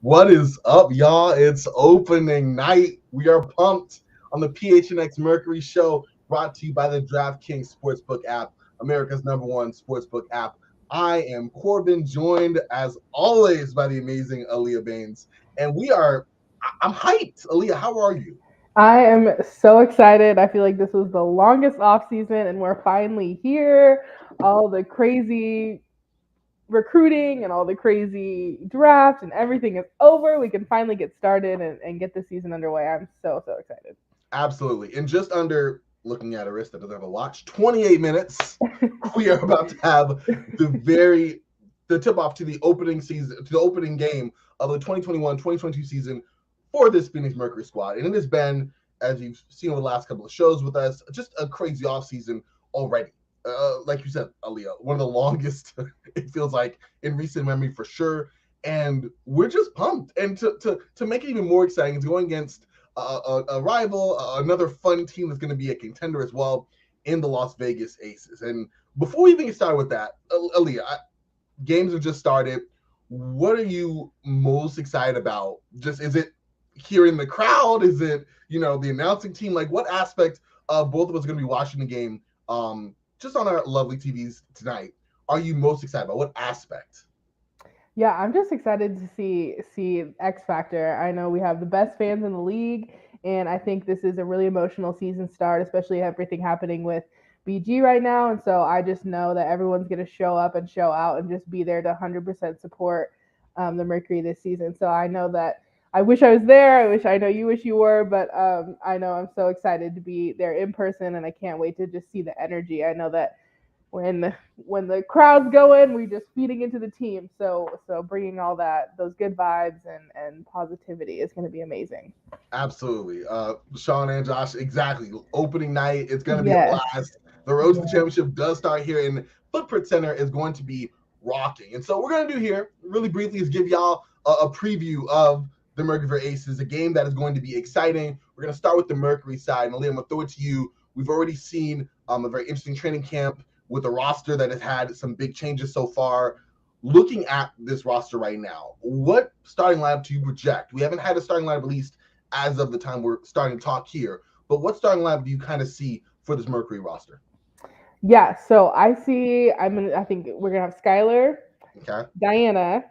What is up, y'all? It's opening night. We are pumped on the PHNX Mercury show, brought to you by the DraftKings Sportsbook app, America's #1 sportsbook app. I am Corbin, joined as always by the amazing Aaliyah Baines, and I'm hyped. Aaliyah, how are you? I am so excited. I feel like this was the longest off season and we're finally here. All the crazy recruiting and all the crazy draft and everything is over. We can finally get started and get the season underway. I'm so excited. Absolutely. In just under, looking at a wrist that doesn't have a watch, 28 minutes, we are about to have the tip off to the opening season, to the opening game of the 2021-2022 season for this Phoenix Mercury squad. And it has been, as you've seen over the last couple of shows with us, just a crazy offseason already. Like you said, Aaliyah, one of the longest, it feels like, in recent memory for sure. And we're just pumped. And to make it even more exciting, it's going against a rival, another fun team that's going to be a contender as well in the Las Vegas Aces. And before we even get started with that, Aaliyah, games have just started. What are you most excited about? Just is it hearing the crowd? Is it the announcing team? Like, what aspect of both of us are going to be watching the game? Just on our lovely TVs tonight, are you most excited about? What aspect? Yeah, I'm just excited to see X Factor. I know we have the best fans in the league, and I think this is a really emotional season start, especially everything happening with BG right now. And so I just know that everyone's going to show up and show out and just be there to 100% support the Mercury this season. So I know that I wish I was there. I know you wish you were, but I know I'm so excited to be there in person, and I can't wait to just see the energy. I know that when the crowd's going, we just feeding into the team. So bringing all those good vibes and positivity is going to be amazing. Absolutely. Sean and Josh, exactly. Opening night, it's going to be a Yes. blast. The road to the championship does start here, and Footprint Center is going to be rocking. And so, what we're going to do here, really briefly, is give y'all a preview of the Mercury Aces, a game that is going to be exciting. We're going to start with the Mercury side. And, Aaliyah, I'm going to throw it to you. We've already seen a very interesting training camp with a roster that has had some big changes so far. Looking at this roster right now, what starting lineup do you project? We haven't had a starting lineup released as of the time we're starting to talk here. But what starting lineup do you kind of see for this Mercury roster? Yeah. So I think we're gonna have Skylar, Okay. Diana,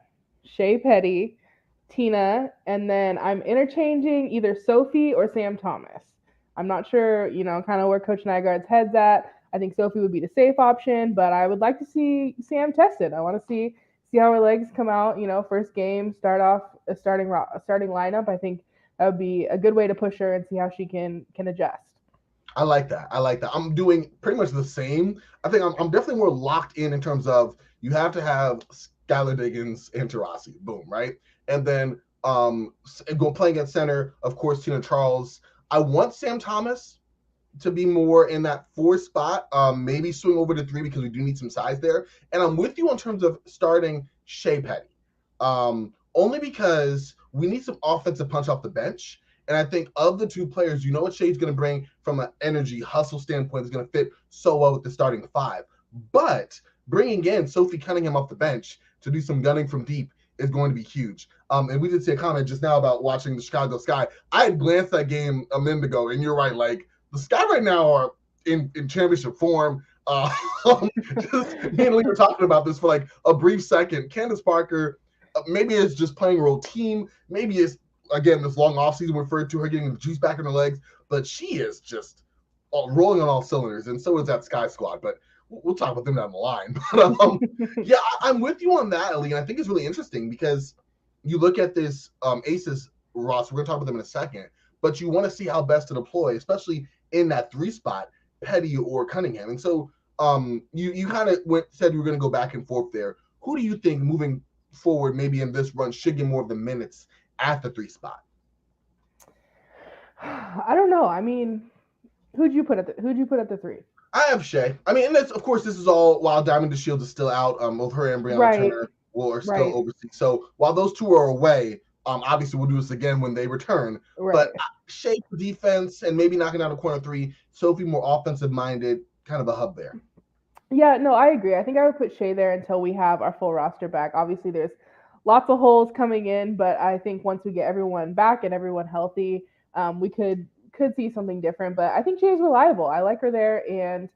Shay Petty, Tina, and then I'm interchanging either Sophie or Sam Thomas. I'm not sure, kind of where Coach Nygaard's head's at. I think Sophie would be the safe option, but I would like to see Sam tested. I want to see how her legs come out. First game, start off a starting lineup. I think that would be a good way to push her and see how she can adjust. I like that. I like that. I'm doing pretty much the same. I think I'm definitely more locked in terms of you have to have Skylar Diggins and Taurasi. Boom, right? And then go playing at center, of course, Tina Charles. I want Sam Thomas to be more in that 4 spot, maybe swing over to 3 because we do need some size there. And I'm with you in terms of starting Shea Petty, only because we need some offensive punch off the bench. And I think of the two players, you know what Shea's going to bring from an energy hustle standpoint is going to fit so well with the starting 5. But bringing in Sophie Cunningham off the bench to do some gunning from deep is going to be huge. And we did see a comment just now about watching the Chicago Sky. I had glanced that game a minute ago, and you're right. Like, the Sky right now are in championship form. Just me and Lee were talking about this for like a brief second. Candace Parker, maybe it's just playing a role team. Maybe it's, again, this long offseason referred to her getting the juice back in her legs. But she is just rolling on all cylinders, and so is that Sky squad. But we'll talk about them down the line. But yeah, I'm with you on that, Lee. And I think it's really interesting because you look at this Aces roster. We're going to talk about them in a second. But you want to see how best to deploy, especially in that 3 spot, Petty or Cunningham. And so you kind of said you were going to go back and forth there. Who do you think moving forward, maybe in this run, should get more of the minutes at the 3 spot? I don't know. I mean, who'd you put at the 3? I have Shea. I mean, and that's, of course, this is all while Diamond DeShields is still out. Both her and Brianna Right, Turner are still right, overseas. So while those two are away, obviously we'll do this again when they return. But right. Shea for defense and maybe knocking down a corner 3. Sophie more offensive minded, kind of a hub there. Yeah, no, I agree. I think I would put Shay there until we have our full roster back. Obviously, there's lots of holes coming in, but I think once we get everyone back and everyone healthy, we could see something different. But I think Jay's reliable. I like her there, and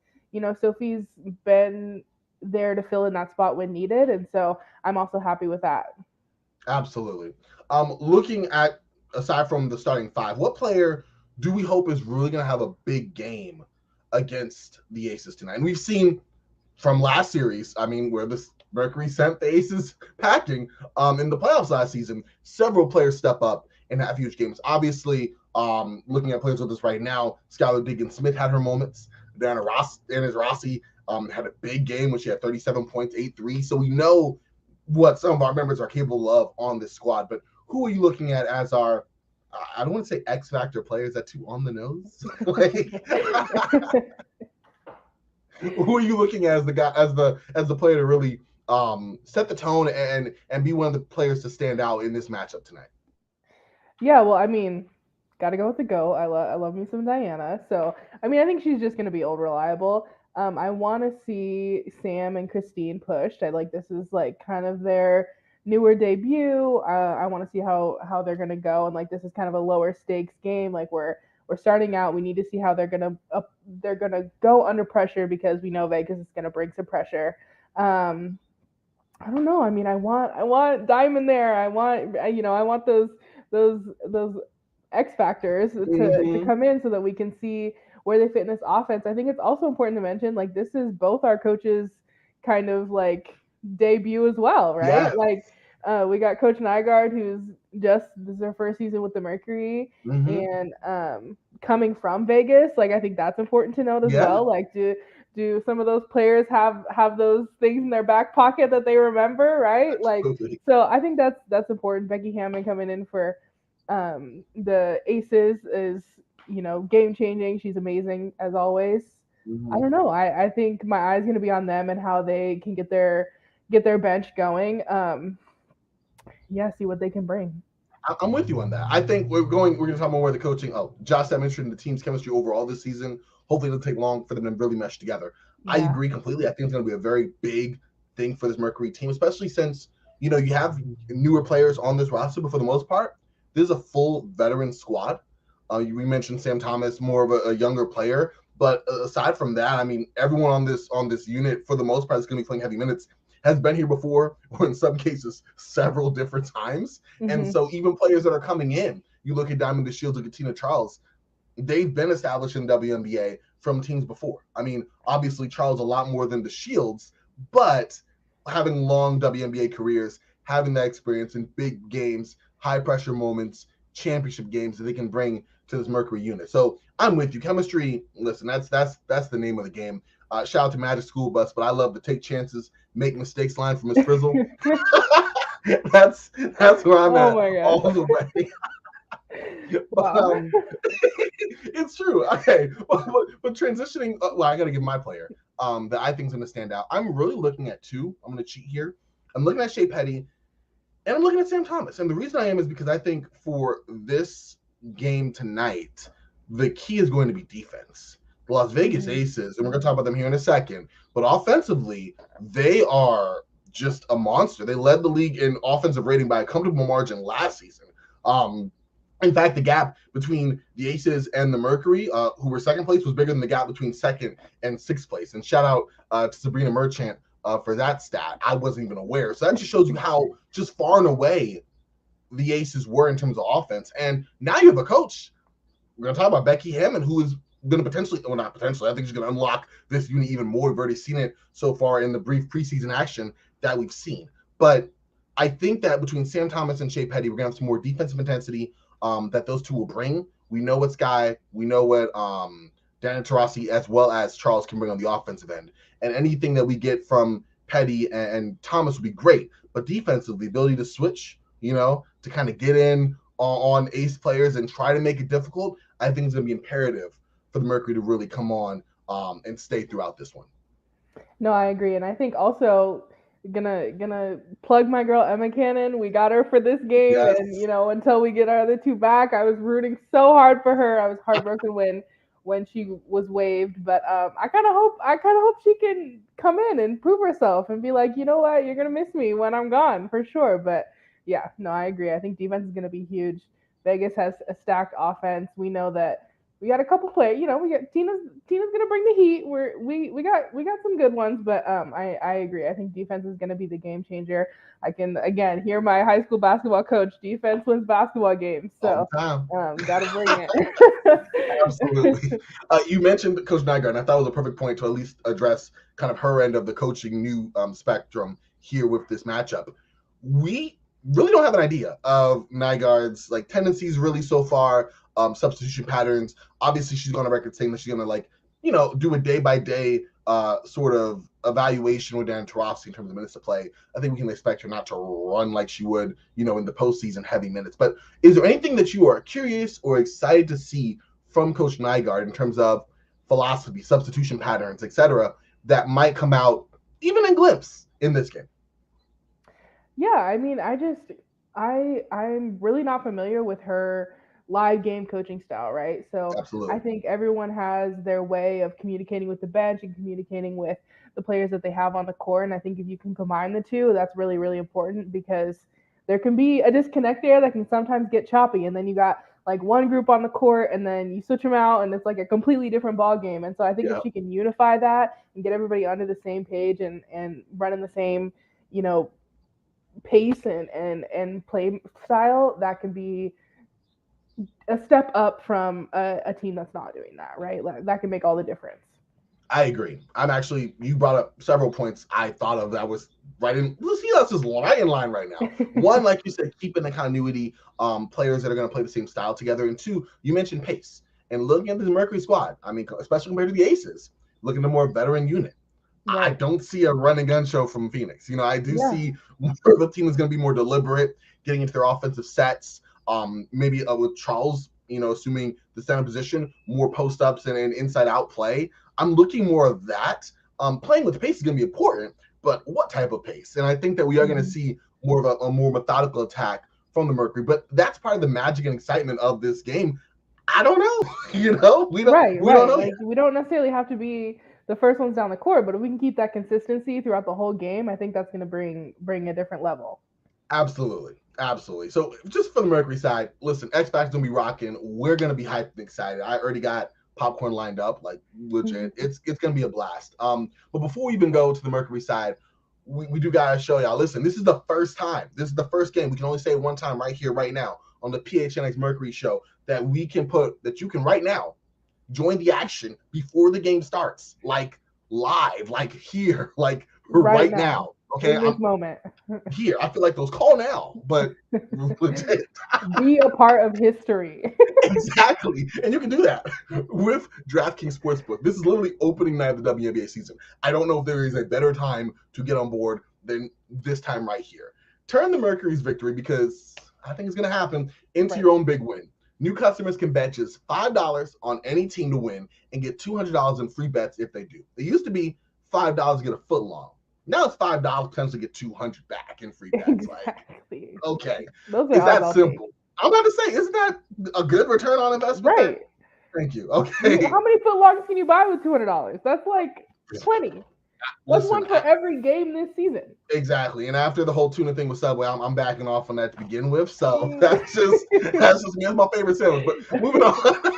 Sophie's been there to fill in that spot when needed, and so I'm also happy with that. Absolutely. Looking at aside from the starting five, what player do we hope is really going to have a big game against the Aces tonight? And we've seen from last series, I mean, where the Mercury sent the Aces packing in the playoffs last season, several players step up and have huge games. Obviously, looking at players with us right now, Skylar Diggins-Smith had her moments. Diana Taurasi had a big game when she had 37 points, 8 threes. So we know what some of our members are capable of on this squad. But who are you looking at as our I don't want to say X factor players, that too on the nose. Like, who are you looking at as the guy as the player to really set the tone and be one of the players to stand out in this matchup tonight? Yeah, well, I mean, gotta go with the go. I love me some Diana. So I mean, I think she's just gonna be old reliable. I want to see Sam and Christine pushed. I like this is like kind of their newer debut. I want to see how they're gonna go, and like this is kind of a lower stakes game. Like we're starting out. We need to see how they're gonna go under pressure because we know Vegas is gonna bring some pressure. Um, I don't know. I mean, I want Diamond there. I want those X factors to Mm-hmm. come in so that we can see where they fit in this offense. I think it's also important to mention like this is both our coaches kind of like debut as well, right? Yes. Like we got Coach Nygaard who's just this is her first season with the Mercury Mm-hmm. and coming from Vegas. Like I think that's important to note as Yeah. well. Like do some of those players have those things in their back pocket that they remember, right? Like Absolutely. so I think that's important. Becky Hammond coming in for the Aces is game changing. She's amazing as always. I Mm-hmm. don't know. I think my eye's gonna be on them and how they can get their bench going. Yeah, see what they can bring. I'm with you on that. I think we're going to talk more about the coaching. Oh, Josh demonstrating the team's chemistry overall this season. Hopefully it'll take long for them to really mesh together. I Yeah. agree completely. I think it's going to be a very big thing for this Mercury team, especially since you have newer players on this roster, but for the most part, this is a full veteran squad. We mentioned Sam Thomas, more of a younger player, but aside from that, I mean, everyone on this unit for the most part is going to be playing heavy minutes, has been here before, or in some cases, several different times. And Hmm. so even players that are coming in, you look at Diamond DeShields, look at Tina Charles, they've been established in WNBA from teams before. I mean, obviously Charles a lot more than DeShields, but having long WNBA careers, having that experience in big games, high pressure moments, championship games that they can bring to this Mercury unit. So I'm with you. Chemistry, listen, that's the name of the game. Shout out to Magic School Bus, but I love to take chances, make mistakes line from Miss Frizzle. that's where I'm Oh at my all gosh. the way. But Wow. it's true. Okay, but transitioning. Well, I got to give my player that I think is going to stand out. I'm really looking at two. I'm going to cheat here. I'm looking at Shea Petty and I'm looking at Sam Thomas. And the reason I am is because I think for this game tonight, the key is going to be defense. The Las Vegas Hmm. Aces, and we're going to talk about them here in a second, but offensively, they are just a monster. They led the league in offensive rating by a comfortable margin last season. Um, in fact, the gap between the Aces and the Mercury, who were second place, was bigger than the gap between second and sixth place. And shout out to Sabrina Merchant for that stat. I wasn't even aware. So that just shows you how just far and away the Aces were in terms of offense. And now you have a coach. We're going to talk about Becky Hammond, who is going to potentially, well, not potentially, I think she's going to unlock this unit even more. We've already seen it so far in the brief preseason action that we've seen. But I think that between Sam Thomas and Shea Petty, we're going to have some more defensive intensity that those two will bring. We know what Sky, we know what Dan Taurasi, as well as Charles can bring on the offensive end. And anything that we get from Petty and Thomas would be great. But defensively, the ability to switch, to kind of get in on ace players and try to make it difficult, I think is going to be imperative for the Mercury to really come on and stay throughout this one. No, I agree, and I think also gonna plug my girl Emma Cannon. We got her for this game, and Yes. until we get our other two back, I was rooting so hard for her. I was heartbroken when when she was waived. But I kind of hope she can come in and prove herself and be like, you know what, you're gonna miss me when I'm gone for sure. But yeah, no, I agree. I think defense is gonna be huge. Vegas has a stacked offense. We know that we got a couple players. You know, we got Tina's gonna bring the heat. We got some good ones, but I agree. I think defense is gonna be the game changer. I can again hear my high school basketball coach. Defense wins basketball games, all so the time. gotta bring Absolutely. it. You mentioned Coach Nygaard, and I thought it was a perfect point to at least address kind of her end of the coaching new spectrum here with this matchup. We really don't have an idea of Nygaard's like tendencies really so far, substitution patterns. Obviously, she's going on record saying that she's going to do a day by day sort of evaluation with Dan Taurasi in terms of minutes to play. I think we can expect her not to run like she would, in the postseason heavy minutes. But is there anything that you are curious or excited to see from Coach Nygaard in terms of philosophy, substitution patterns, etc., that might come out even in glimpse in this game? Yeah, I mean, I'm really not familiar with her live game coaching style, right? So I Absolutely. think everyone has their way of communicating with the bench and communicating with the players that they have on the court. And I think if you can combine the two, that's really, really important because there can be a disconnect there that can sometimes get choppy. And then you got like one group on the court and then you switch them out and it's like a completely different ball game. And so I think if Yeah, she can unify that and get everybody under the same page and running the same, you know, pace and play style, that can be a step up from a team that's not doing that, right? Like, that can make all the difference. I agree. You brought up several points I thought of that was right in. Let's see, that's just right in line right now. One, like you said, keeping the continuity, players that are going to play the same style together. And two, you mentioned pace. And looking at this Mercury squad, I mean, especially compared to the Aces, looking at a more veteran unit. I Right. don't see a run and gun show from Phoenix. I do Yeah. see where the team is going to be more deliberate, getting into their offensive sets. Maybe with Charles, assuming the center position, more post ups and inside out play. I'm looking more of that. Playing with pace is going to be important, but what type of pace? And I think that we are going to Mhm. see more of a more methodical attack from the Mercury. But that's part of the magic and excitement of this game. I don't know. Right, We don't right. know yet. Like we don't necessarily have to be the first ones down the court, but if we can keep that consistency throughout the whole game, I think that's going to bring a different level. Absolutely. Absolutely. So just for the Mercury side, listen, X Factor's gonna be rocking. We're gonna be hyped and excited. I already got popcorn lined up, like legit. It's gonna be a blast. But before we even go to the Mercury side, we do gotta show y'all. Listen, this is the first time. This is the first game. We can only say it one time right here, right now, on the PHNX Mercury show that you can right now join the action before the game starts, like live, like here, like Right right now, now. Okay, in this I'm moment. here. I feel like those call now, but legit. Be a part of history. Exactly. And you can do that with DraftKings Sportsbook. This is literally opening night of the WNBA season. I don't know if there is a better time to get on board than this time right here. Turn the Mercury's victory, because I think it's going to happen, into Right. your own big win. New customers can bet just $5 on any team to win and get $200 in free bets if they do. It used to be $5 to get a foot long. Now it's $5 potentially get 200 back in free bets. Like, Exactly. okay, Those are it's odds that I'll take. simple. I'm about to say, isn't that a good return on investment there? Right. Thank you. How Okay. many foot longs can you buy with $200? That's like plenty. That's Listen, one for every game this season. exactly. And after the whole tuna thing with Subway, I'm backing off on that to begin with. So that's just me. That's my favorite sandwich. But moving on.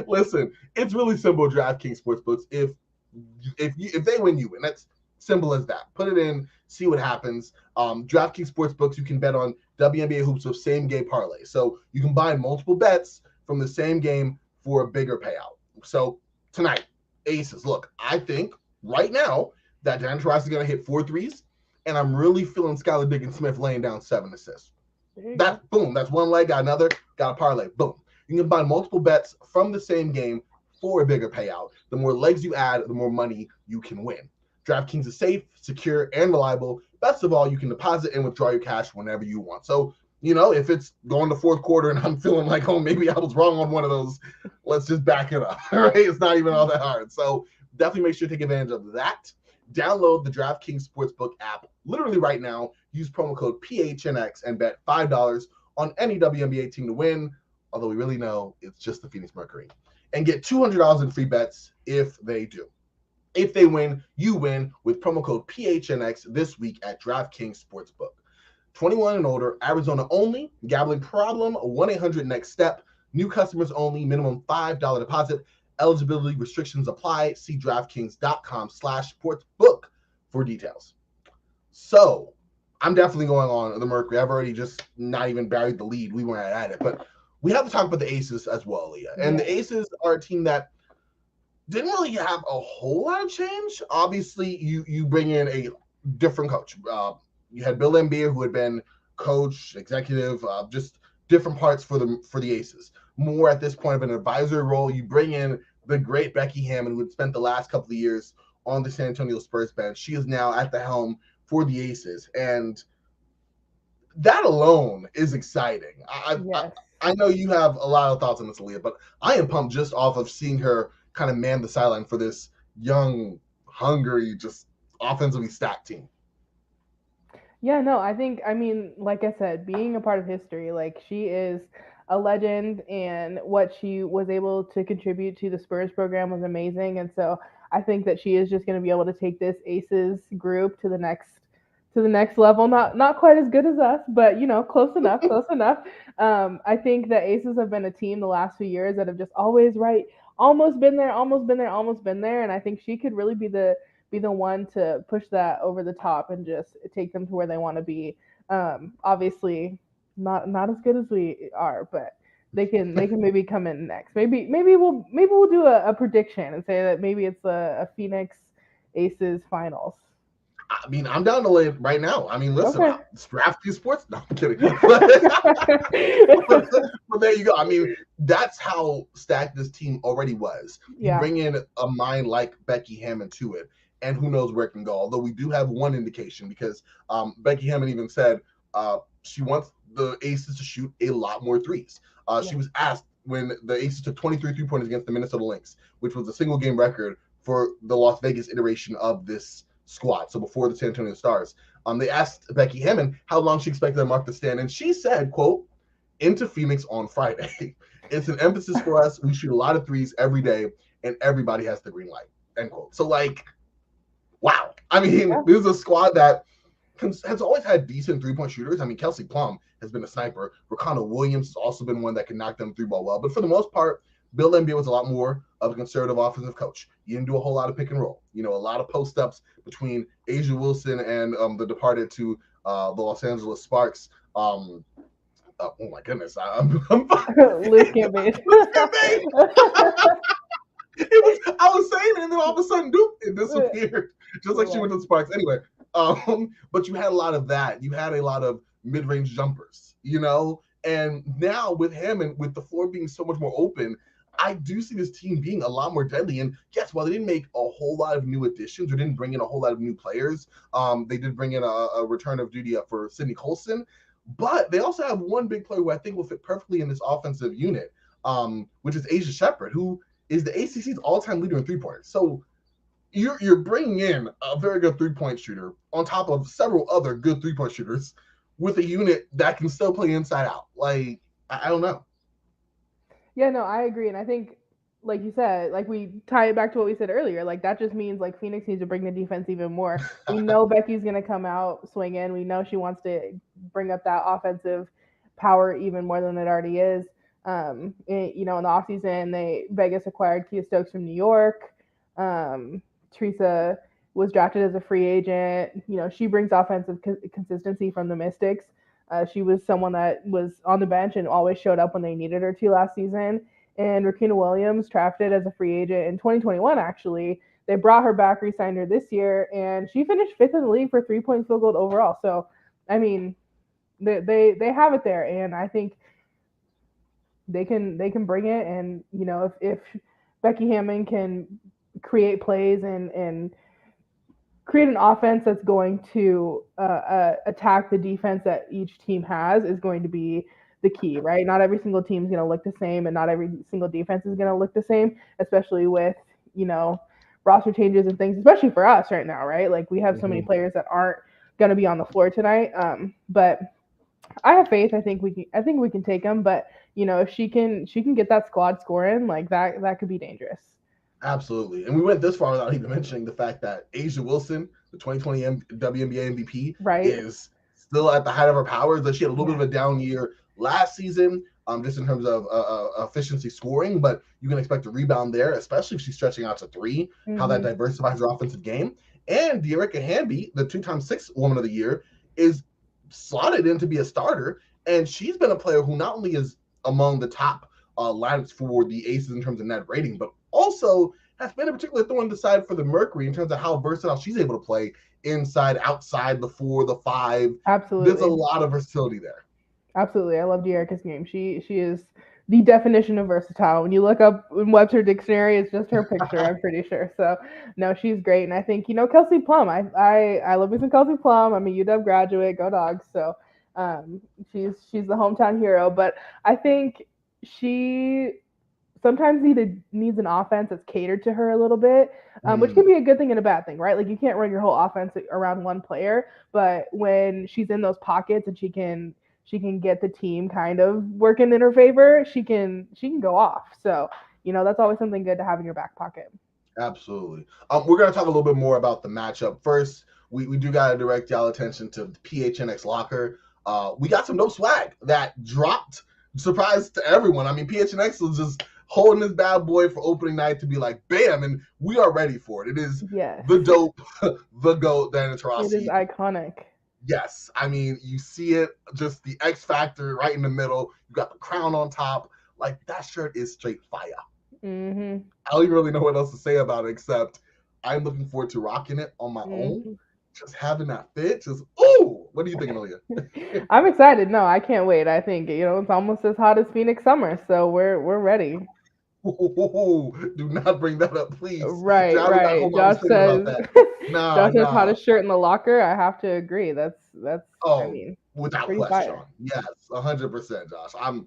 Listen, it's really simple. DraftKings Sportsbooks. If they win, you win. That's simple as that. Put it in, see what happens. DraftKings Sportsbooks, you can bet on WNBA hoops with same game parlay. So you can buy multiple bets from the same game for a bigger payout. So tonight, Aces. Look, I think right now that Dan Taurasi is going to hit 4 threes, and I'm really feeling Skylar Diggins-Smith laying down 7 assists. There you That go. boom, that's one leg, got another, got a parlay. Boom. You can buy multiple bets from the same game for a bigger payout. The more legs you add, the more money you can win. DraftKings is safe, secure, and reliable. Best of all, you can deposit and withdraw your cash whenever you want. So, if it's going to fourth quarter and I'm feeling like, oh, maybe I was wrong on one of those, let's just back it up. Right? It's not even all that hard. So definitely make sure to take advantage of that. Download the DraftKings Sportsbook app literally right now. Use promo code PHNX and bet $5 on any WNBA team to win, although we really know it's just the Phoenix Mercury. and get $200 in free bets if they do. If they win, you win with promo code PHNX this week at DraftKings Sportsbook. 21 and older, Arizona only, gambling problem, 1-800-NEXT-STEP, new customers only, minimum $5 deposit, eligibility restrictions apply. See DraftKings.com/sportsbook for details. So, I'm definitely going on the Mercury. I've already just not even buried the lead. We weren't at it, but we have to talk about the Aces as well, Leah. And the Aces are a team that didn't really have a whole lot of change. Obviously, you bring in a different coach. You had Bill Laimbeer, who had been coach, executive, just different parts for the Aces. More at this point of an advisory role. You bring in the great Becky Hammon, who had spent the last couple of years on the San Antonio Spurs bench. She is now at the helm for the Aces, and that alone is exciting. I know you have a lot of thoughts on this, Aaliyah, but I am pumped just off of seeing her kind of man the sideline for this young, hungry, just offensively stacked team. Yeah, no, I mean, like I said, being a part of history, like she is a legend, and what she was able to contribute to the Spurs program was amazing. And so I think that she is just going to be able to take this Aces group to the next level. Not quite as good as us, but close enough, close enough. I think that Aces have been a team the last few years that have just always almost been there, almost been there, almost been there, and I think she could really be the one to push that over the top and just take them to where they want to be. Obviously, not as good as we are, but they can maybe come in next. Maybe we'll do a prediction and say that maybe it's a Phoenix Aces finals. I mean, I'm down to lay it right now. I mean, listen, Okay. draft these sports. No, I'm kidding. But there you go. I mean, that's how stacked this team already was. You Yeah. bring in a mind like Becky Hammon to it, and who knows where it can go. Although we do have one indication because Becky Hammon even said she wants the Aces to shoot a lot more threes. She was asked when the Aces took 23 3-pointers against the Minnesota Lynx, which was a single game record for the Las Vegas iteration of this squad. So before the San Antonio Stars, they asked Becky Hammon how long she expected the mark to stand, and she said, "quote into Phoenix on Friday. It's an emphasis for us. We shoot a lot of threes every day, and everybody has the green light." End quote. So wow. I mean, this is a squad that has always had decent 3-point shooters. I mean, Kelsey Plum has been a sniper. Rakana Williams has also been one that can knock them three ball well. But for the most part, Bill Laimbeer was a lot more of a conservative offensive coach. You didn't do a whole lot of pick and roll. A lot of post ups between Asia Wilson and the departed to the Los Angeles Sparks. Oh my goodness, I'm Liz Campaign. I was saying it, and then all of a sudden, doop, it disappeared, just like she went to the Sparks. Anyway, but you had a lot of that. You had a lot of mid-range jumpers, and now with him and with the floor being so much more open, I do see this team being a lot more deadly. And yes, while they didn't make a whole lot of new additions or didn't bring in a whole lot of new players, they did bring in a return of duty for Sydney Colson. But they also have one big player who I think will fit perfectly in this offensive unit, which is Asia Shepherd, who is the ACC's all-time leader in three-pointers. So you're bringing in a very good three-point shooter on top of several other good three-point shooters with a unit that can still play inside out. I don't know. Yeah, no, I agree, and I think, like you said, like we tie it back to what we said earlier. Like that just means like Phoenix needs to bring the defense even more. We know Becky's gonna come out swinging. We know she wants to bring up that offensive power even more than it already is. In the offseason, Vegas acquired Kia Stokes from New York. Teresa was drafted as a free agent. She brings offensive consistency from the Mystics. She was someone that was on the bench and always showed up when they needed her to last season. And Rakina Williams, drafted as a free agent in 2021, actually. They brought her back, re-signed her this year, and she finished fifth in the league for 3-point field goal overall. So, I mean, they have it there, and I think they can bring it. And if Becky Hammon can create plays and create an offense that's going to attack the defense that each team has, is going to be the key, right? Not every single team is going to look the same, and not every single defense is going to look the same, especially with roster changes and things, especially for us right now, right? Like we have so many players that aren't going to be on the floor tonight. But I have faith. I think we can take them, but if she can get that squad scoring like that could be dangerous. Absolutely. And we went this far without even mentioning the fact that Asia Wilson, the 2020 WNBA MVP, Right? is still at the height of her powers. That she had a little bit Yeah. of a down year last season, just in terms of efficiency scoring, but you can expect a rebound there, especially if she's stretching out to three, how that Mhm. diversifies her offensive game. And Dearica Hamby, the two-time six woman of the year, is slotted in to be a starter. And she's been a player who not only is among the top lineups for the Aces in terms of net rating, but also has been a particular thorn in the side for the Mercury in terms of how versatile she's able to play inside, outside, the four, the five. There's a Absolutely. lot of versatility there. Absolutely. I love Dearica's game. She is the definition of versatile. When you look up in Webster Dictionary, it's just her picture, I'm pretty sure. So no, she's great. And I think, Kelsey Plum. I love me some Kelsey Plum. I'm a UW graduate, go dogs. So um she's the hometown hero. But I think she sometimes needs an offense that's catered to her a little bit, which can Mm, be a good thing and a bad thing, right? Like you can't run your whole offense around one player, but when she's in those pockets and she can get the team kind of working in her favor, she can go off. So that's always something good to have in your back pocket. absolutely. We're going to talk a little bit more about the matchup. First, we do got to direct y'all attention to PHNX Locker. We got some dope swag that dropped, surprise to everyone. I mean, PHNX was just holding this bad boy for opening night to be like, bam, and we are ready for it. It is Yes, the dope, the GOAT, Diana it is Taurasi. iconic. Yes, I mean, you see it, just the X factor right in the middle. You got the crown on top. Like, that shirt is straight fire. Mhm. I don't even really know what else to say about it except I'm looking forward to rocking it on my own. Mhm. Just having that fit. Just, ooh, what are you thinking, Aaliyah? I'm excited. No, I can't wait. I think it's almost as hot as Phoenix summer, so we're ready. Do not bring that up, please. Right, Johnny back right. home, I was Josh thinking about says that. Nah, Josh says nah. hottest shirt in the locker. I have to agree. That's I Oh, mean, without pretty question. fire. Yes, 100%, Josh. I'm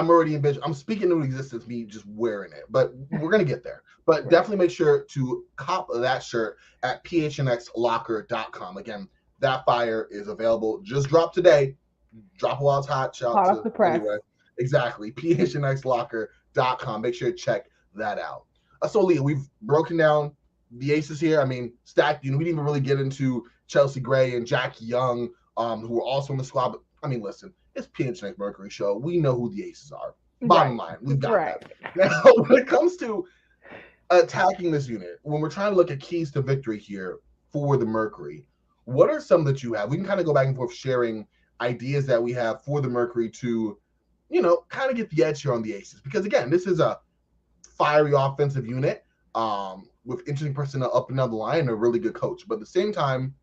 already envisioning. I'm speaking into existence, me just wearing it, but we're gonna get there. But Right. definitely make sure to cop that shirt at phnxlocker.com. Again, that fire is available. Just dropped today. Drop while it's hot. Shout out Hot off to the press. anyway. Exactly. phnxlocker.com. Make sure to check that out. So Leah, we've broken down the aces here. I mean, stacked. We didn't even really get into Chelsea Gray and Jackie Young, who were also in the squad. But I mean, listen, it's PHNX Mercury show. We know who the aces are. Bottom Right. line, we've got Right. that. Now, when it comes to attacking this unit, when we're trying to look at keys to victory here for the Mercury, what are some that you have? We can kind of go back and forth sharing ideas that we have for the Mercury to, kind of get the edge here on the Aces. Because again, this is a fiery offensive unit with interesting personnel up and down the line and a really good coach. But at the same time,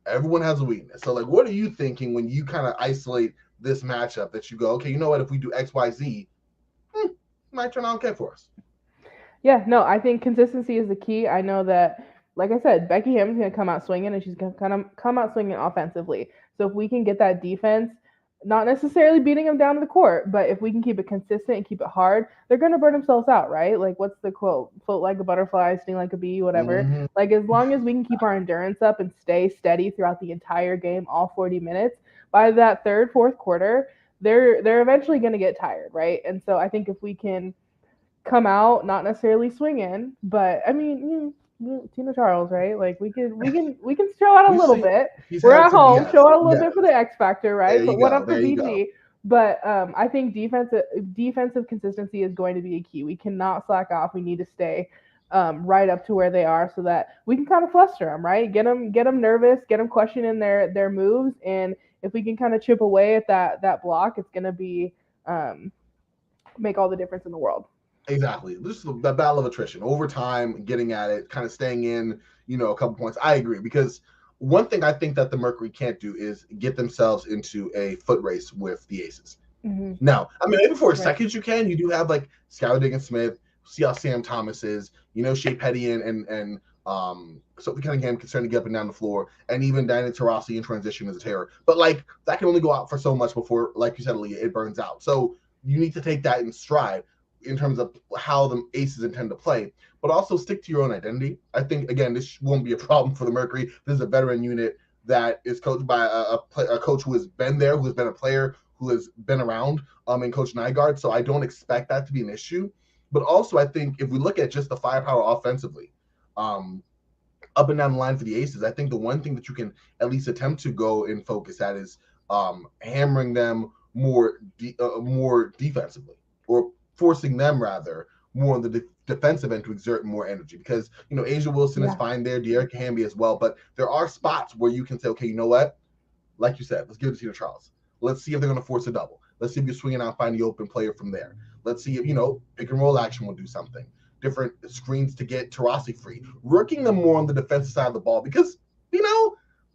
everyone has a weakness. So, like, what are you thinking when you kind of isolate this matchup that you go, okay, you know what? If we do X, Y, Z, might turn out okay for us. Yeah, no, I think consistency is the key. I know that, like I said, Becky Hammond's going to come out swinging, and she's going to kind of come out swinging offensively. So if we can get that defense, not necessarily beating them down to the court, but if we can keep it consistent and keep it hard, they're going to burn themselves out, right? Like, what's the quote? Float like a butterfly, sting like a bee, whatever. Mm-hmm. Like, as long as we can keep our endurance up and stay steady throughout the entire game, all 40 minutes, by that third, fourth quarter, they're eventually going to get tired, right? And so I think if we can come out, not necessarily swinging, but I mean, Tina Charles, right? Like we can show out a We've little seen bit. he's We're had at some, home, yes, show out a little yes. bit for the X factor, There right? you But what go. up for There you go. BG? But I think defensive consistency is going to be a key. We cannot slack off. We need to stay right up to where they are so that we can kind of fluster them, right? Get them nervous, get them questioning their moves, and if we can kind of chip away at that block, it's going to be make all the difference in the world. Exactly. This is the battle of attrition. Over time, getting at it, kind of staying in, a couple points. I agree because one thing I think that the Mercury can't do is get themselves into a foot race with the Aces. Mm-hmm. Now, I mean, maybe for a Right. second you can. You do have like Skylar Diggins Smith, see how Sam Thomas is, Shea Petty and Sophie Cunningham can certainly get up and down the floor, and even Diana Taurasi in transition is a terror. But like that can only go out for so much before, like you said, Aaliyah, it burns out. So you need to take that in stride in terms of how the Aces intend to play, but also stick to your own identity. I think again, this won't be a problem for the Mercury. This is a veteran unit. that is coached by a coach who has been there, who has been a player, who has been around in Coach Nygaard. So I don't expect that to be an issue. But also, I think if we look at just the firepower offensively, up and down the line for the Aces, I think the one thing that you can at least attempt to go and focus at is hammering them more defensively, or forcing them rather more on the defensive end to exert more energy. Because Asia Wilson is fine there, De'Ara can be as well, but there are spots where you can say, okay, you know what? Like you said, let's give it to Tina Charles. Let's see if they're going to force a double. Let's see if you're swinging out, find the open player from there. Let's see if pick and roll action will do something. Different screens to get Taurasi free, working them more on the defensive side of the ball, because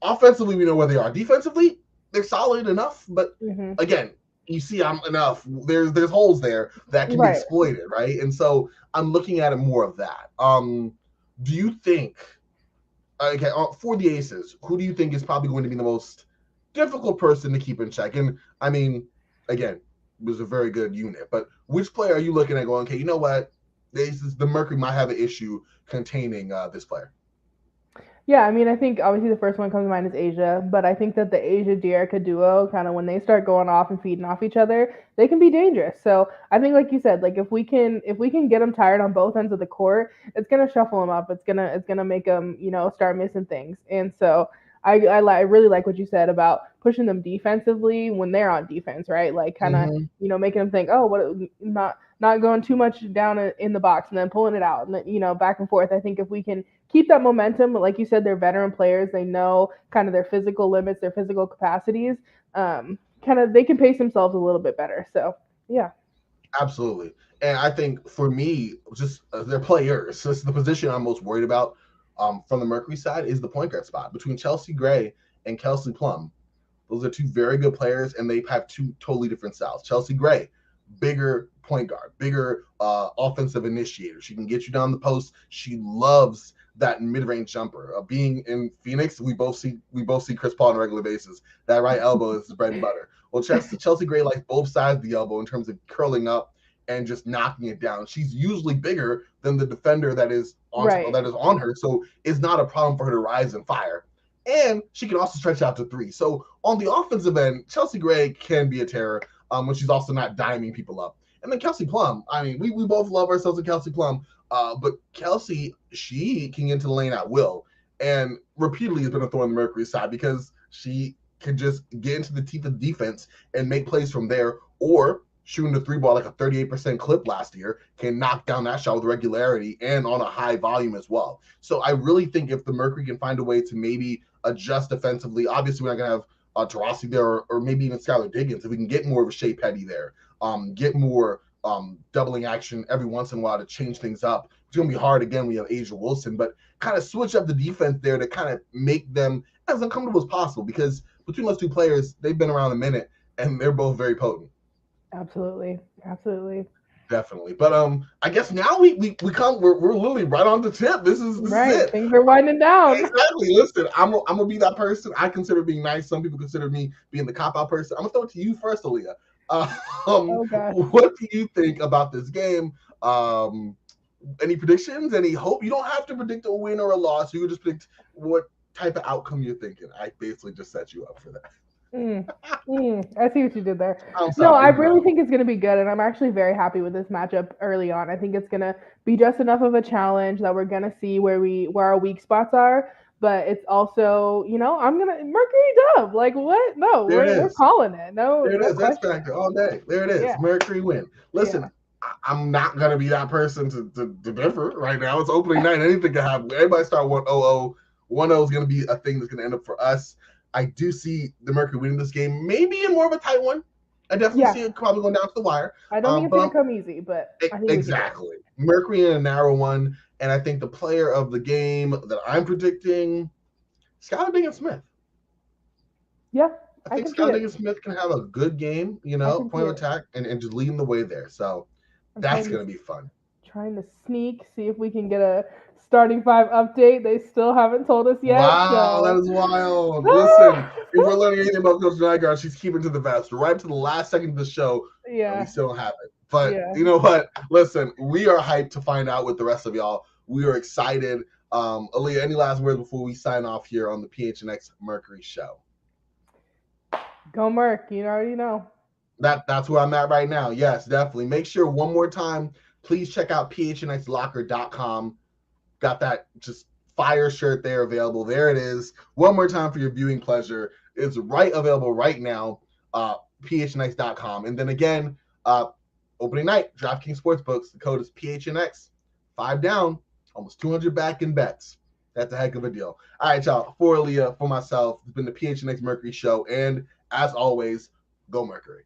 offensively we know where they are. Defensively, they're solid enough, but again, you see, I'm enough. There's holes there that can be exploited, right? And so I'm looking at it more of that. Do you think? Okay, for the Aces, who do you think is probably going to be the most difficult person to keep in check? And I mean, again, it was a very good unit, but which player are you looking at going, okay, you know what? The Mercury might have an issue containing this player. Yeah, I mean, I think obviously the first one comes to mind is Asia, but I think that the Asia De'Ara duo, kind of when they start going off and feeding off each other, they can be dangerous. So I think, like you said, like if we can get them tired on both ends of the court, it's gonna shuffle them up. It's gonna make them start missing things. And so I really like what you said about pushing them defensively when they're on defense, right? Like kind of making them think, oh, what not going too much down in the box and then pulling it out and then back and forth. I think if we can keep that momentum, like you said, they're veteran players. They know kind of their physical limits, their physical capacities. Kind of they can pace themselves a little bit better. So yeah. Absolutely. And I think for me, just their players, this is the position I'm most worried about from the Mercury side, is the point guard spot between Chelsea Gray and Kelsey Plum. Those are two very good players, and they have two totally different styles. Chelsea Gray, bigger point guard, bigger offensive initiator. She can get you down the post. She loves that mid-range jumper. Being in Phoenix, we both see Chris Paul on a regular basis. That right elbow is bread and butter. Well, Chelsea Gray likes both sides of the elbow in terms of curling up and just knocking it down. She's usually bigger than the defender that is on her, so it's not a problem for her to rise and fire. And she can also stretch out to three. So on the offensive end, Chelsea Gray can be a terror when she's also not diming people up. And then Kelsey Plum, I mean, we both love ourselves with Kelsey Plum, but Kelsey, she can get into the lane at will, and repeatedly has been a thorn in the Mercury side because she can just get into the teeth of defense and make plays from there, or shooting the three ball like a 38% clip last year, can knock down that shot with regularity and on a high volume as well. So I really think if the Mercury can find a way to maybe adjust defensively, obviously we're not going to have Taurasi there, or maybe even Skylar Diggins, if we can get more of a Shea Petty there, get more doubling action every once in a while to change things up. It's going to be hard again. We have Asia Wilson, but kind of switch up the defense there to kind of make them as uncomfortable as possible, because between those two players, they've been around a minute and they're both very potent. Absolutely. Definitely. But I guess now we're literally right on the tip. This is it. Things are winding down. Exactly. Listen, I'm gonna be that person. I consider being nice. Some people consider me being the cop-out person. I'm gonna throw it to you first, Aaliyah. What do you think about this game? Any predictions? Any hope? You don't have to predict a win or a loss. You can just predict what type of outcome you're thinking. I basically just set you up for that. I see what you did there. No, I really think it's going to be good, and I'm actually very happy with this matchup early on. I think it's going to be just enough of a challenge that we're going to see where our weak spots are, but it's also, I'm going to Mercury dub. Like what? No, we're calling it. No, there it is. That's factor all day. There it is. Yeah. Mercury win. Listen, I'm not going to be that person to differ right now. It's opening night. Anything can happen. Everybody start 1-0. 1-0 is going to be a thing that's going to end up for us. I do see the Mercury winning this game, maybe in more of a tight one. I definitely see it probably going down to the wire. I don't think it's going to come easy, but I think exactly. Mercury in a narrow one, and I think the player of the game that I'm predicting, Skylar Diggins-Smith. Yeah, I think Skylar Diggins-Smith can have a good game, point of attack, and just leading the way there. So that's going to be fun. Trying to see if we can get a starting five update. They still haven't told us yet. Wow, that is wild. Listen, if we're learning anything about Coach Nygaard, she's keeping to the vest right to the last second of the show. Yeah. We still don't have it. But you know what? Listen, we are hyped to find out with the rest of y'all. We are excited. Aaliyah, any last words before we sign off here on the PHNX Mercury show? Go Merc, you already know. That's where I'm at right now. Yes, definitely. Make sure one more time, please check out phnxlocker.com. Got that just fire shirt there available. There it is. One more time for your viewing pleasure. It's available right now. phnx.com. And then again, opening night, DraftKings Sportsbooks. The code is PHNX. 5 down, almost 200 back in bets. That's a heck of a deal. All right, y'all. For Aaliyah, for myself, it's been the PHNX Mercury show. And as always, go Mercury.